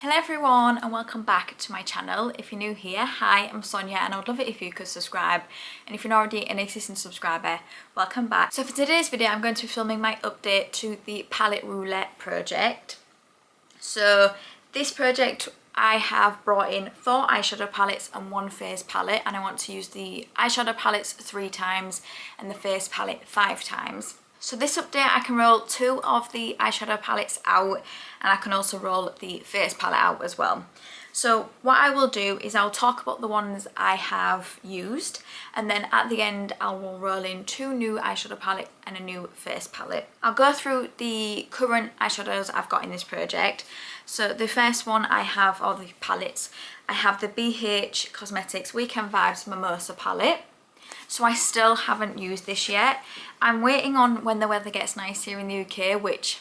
Hello everyone and welcome back to my channel. If you're new here, hi, I'm Sonia and I would love it if you could subscribe, and if you're not already an existing subscriber, welcome back. So for today's video I'm going to be filming my update to the palette Roulette project. So this project I have brought in 4 eyeshadow palettes and 1 face palette, and I want to use the eyeshadow palettes 3 times and the face palette 5 times. So this update I can roll 2 of the eyeshadow palettes out, and I can also roll the face palette out as well. So what I will do is I'll talk about the ones I have used, and then at the end I will roll in 2 new eyeshadow palette and a new face palette. I'll go through the current eyeshadows I've got in this project. So the first one I have, or the palettes, I have the BH Cosmetics Weekend Vibes Mimosa palette. So I still haven't used this yet. I'm waiting on when the weather gets nice here in the UK, which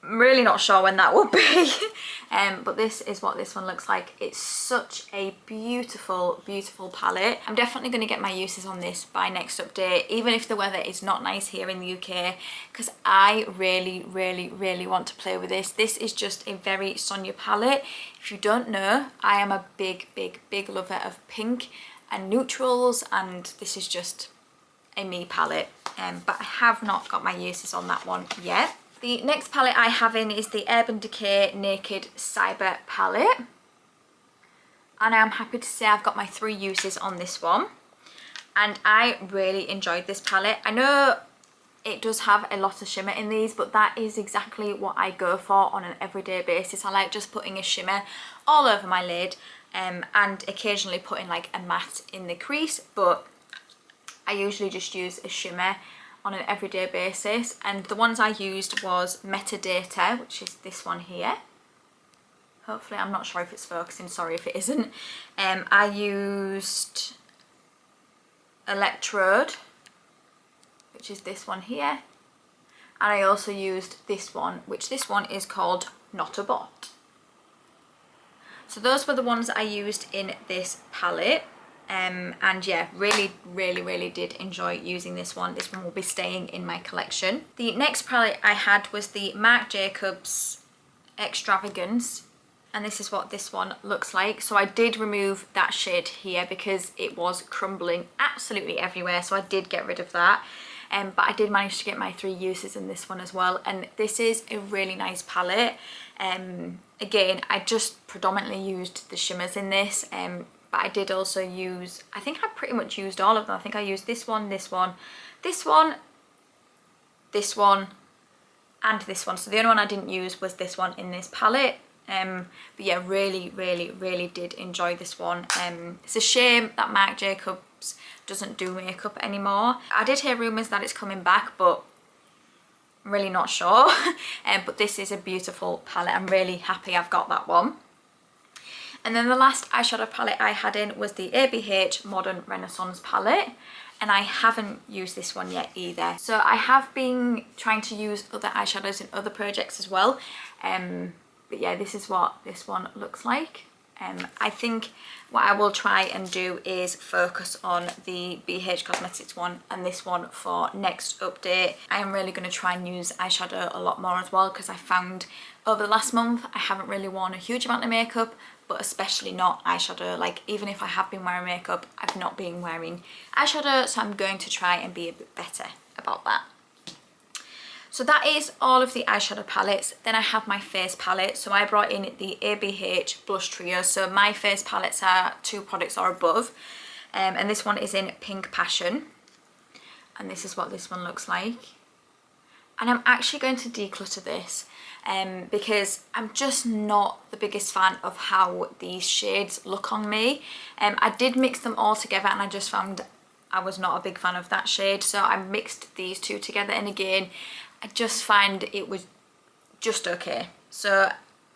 I'm really not sure when that will be. But this is what this one looks like. It's such a beautiful, beautiful palette. I'm definitely going to get my uses on this by next update, even if the weather is not nice here in the UK, because I really, really, really want to play with this. This is just a very Sonia palette. If you don't know, I am a big, big, big lover of pink and neutrals, and this is just a me palette, but I have not got my uses on that one yet. The next palette I have in is the Urban Decay Naked Cyber palette, and I am happy to say I've got my 3 uses on this one, and I really enjoyed this palette. I know it does have a lot of shimmer in these, but that is exactly what I go for on an everyday basis. I like just putting a shimmer all over my lid, and occasionally putting like a matte in the crease, but I usually just use a shimmer on an everyday basis. And the ones I used was Metadata, which is this one here. Hopefully, I'm not sure if it's focusing, sorry if it isn't. I used Electrode, which is this one here. And I also used this one, which this one is called Not a Bot. So those were the ones I used in this palette. And yeah, really, really, really did enjoy using this one. This one will be staying in my collection. The next palette I had was the Marc Jacobs Extravagance, and this is what this one looks like. So I did remove that shade here because it was crumbling absolutely everywhere, so I did get rid of that. But I did manage to get my 3 uses in this one as well, and this is a really nice palette. Again, I just predominantly used the shimmers in this, but I did also use, I think I pretty much used all of them. I think I used this one, this one, this one, this one, and this one. So the only one I didn't use was this one in this palette. But yeah, really, really, really did enjoy this one. It's a shame that Marc Jacobs doesn't do makeup anymore. I did hear rumours that it's coming back, but I'm really not sure. But this is a beautiful palette. I'm really happy I've got that one. And then the last eyeshadow palette I had in was the ABH Modern Renaissance palette, and I haven't used this one yet either. So I have been trying to use other eyeshadows in other projects as well, but yeah, this is what this one looks like. I think what I will try and do is focus on the BH Cosmetics one and this one for next update. I am really going to try and use eyeshadow a lot more as well, because I found over the last month I haven't really worn a huge amount of makeup, but especially not eyeshadow. Like, even if I have been wearing makeup, I've not been wearing eyeshadow, so I'm going to try and be a bit better about that. So that is all of the eyeshadow palettes. Then I have my face palette. So I brought in the ABH Blush Trio. So my face palettes are 2 products or above. And this one is in Pink Passion. And this is what this one looks like. And I'm actually going to declutter this because I'm just not the biggest fan of how these shades look on me. I did mix them all together, and I just found I was not a big fan of that shade. So I mixed these 2 together, and again, I just find it was just okay. So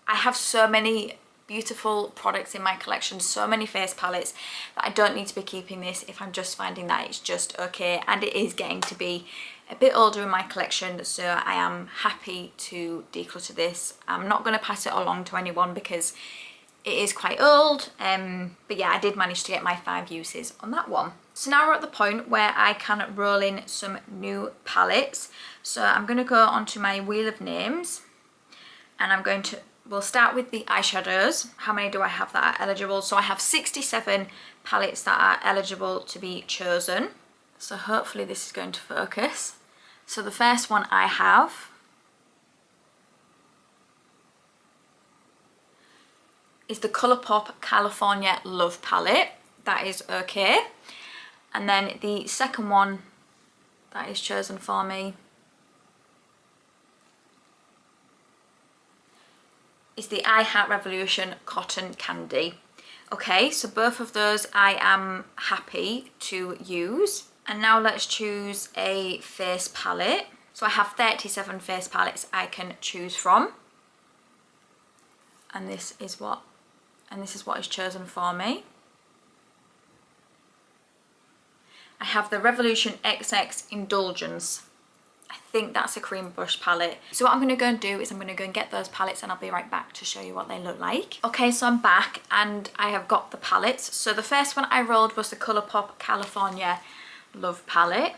I have so many beautiful products in my collection, so many face palettes, that I don't need to be keeping this if I'm just finding that it's just okay. And it is getting to be a bit older in my collection, so I am happy to declutter this. I'm not going to pass it along to anyone because it is quite old, but yeah, I did manage to get my 5 uses on that one. So now we're at the point where I can roll in some new palettes. So I'm going to go onto my wheel of names, and I'm going to we'll start with the eyeshadows. How many do I have that are eligible? So I have 67 palettes that are eligible to be chosen. So hopefully this is going to focus. So the first one I have is the Colourpop California Love palette. That is okay. And then the second one that is chosen for me is the I Heart Revolution Cotton Candy. Okay, so both of those I am happy to use. And now let's choose a face palette. So I have 37 face palettes I can choose from. And this is what is chosen for me. I have the Revolution XX Indulgence. I think that's a cream brush palette. So what I'm going to go and do is I'm going to go and get those palettes and I'll be right back to show you what they look like. Okay, so I'm back and I have got the palettes. So the first one I rolled was the Colourpop California Love palette.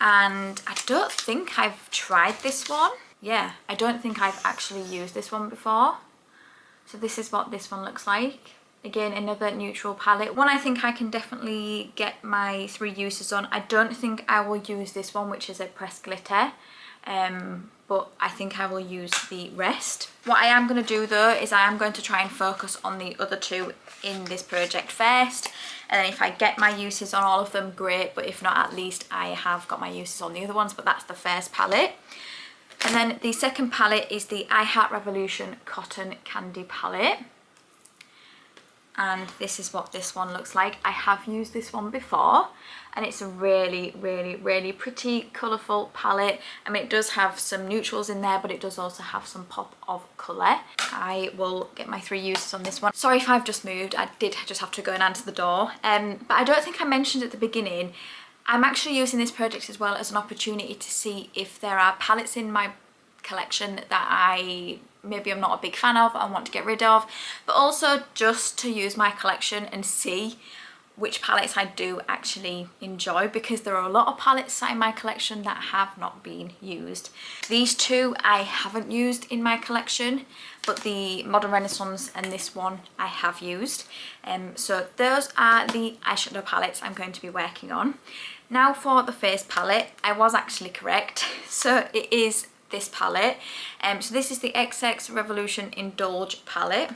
And I don't think I've tried this one. Yeah, I don't think I've actually used this one before. So this is what this one looks like. Again, another neutral palette. One I think I can definitely get my 3 uses on. I don't think I will use this one, which is a pressed glitter. But I think I will use the rest. What I am going to do though is I am going to try and focus on the other 2 in this project first. And then if I get my uses on all of them, great. But if not, at least I have got my uses on the other ones. But that's the first palette. And then the second palette is the I Heart Revolution Cotton Candy palette. And this is what this one looks like. I have used this one before and it's a really, really, really pretty, colourful palette. I mean, it does have some neutrals in there, but it does also have some pop of colour. I will get my 3 uses on this one. Sorry if I've just moved. I did just have to go and answer the door. But I don't think I mentioned at the beginning, I'm actually using this project as well as an opportunity to see if there are palettes in my collection that maybe I'm not a big fan of and want to get rid of, but also just to use my collection and see which palettes I do actually enjoy, because there are a lot of palettes in my collection that have not been used. These 2 I haven't used in my collection, but the Modern Renaissance and this one I have used. So those are the eyeshadow palettes I'm going to be working on. Now for the face palette, I was actually correct. So it is this palette. So this is the XX Revolution Indulge palette.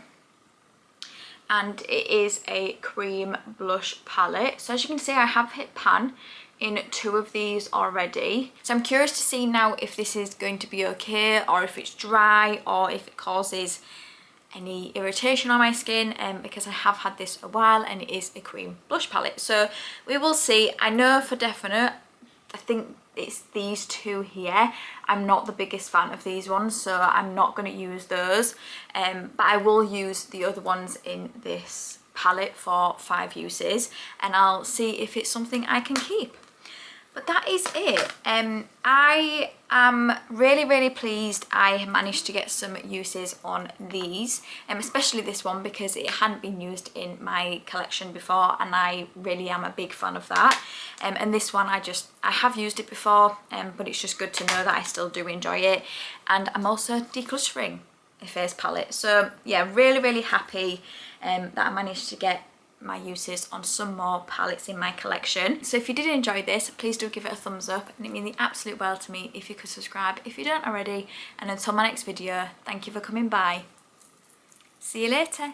And it is a cream blush palette. So as you can see, I have hit pan in 2 of these already. So I'm curious to see now if this is going to be okay, or if it's dry, or if it causes any irritation on my skin, because I have had this a while and it is a cream blush palette. So we will see. I know for definite, I think it's these 2 here. I'm not the biggest fan of these ones, so I'm not going to use those, but I will use the other ones in this palette for 5 uses, and I'll see if it's something I can keep. But that is it. I am really, really pleased I managed to get some uses on these, especially this one, because it hadn't been used in my collection before and I really am a big fan of that. And this one I have used it before, but it's just good to know that I still do enjoy it. And I'm also decluttering a face palette. So yeah, really, really happy that I managed to get my uses on some more palettes in my collection. So if you did enjoy this, please do give it a thumbs up, and it means the absolute world to me if you could subscribe if you don't already. And until my next video, thank you for coming by. See you later.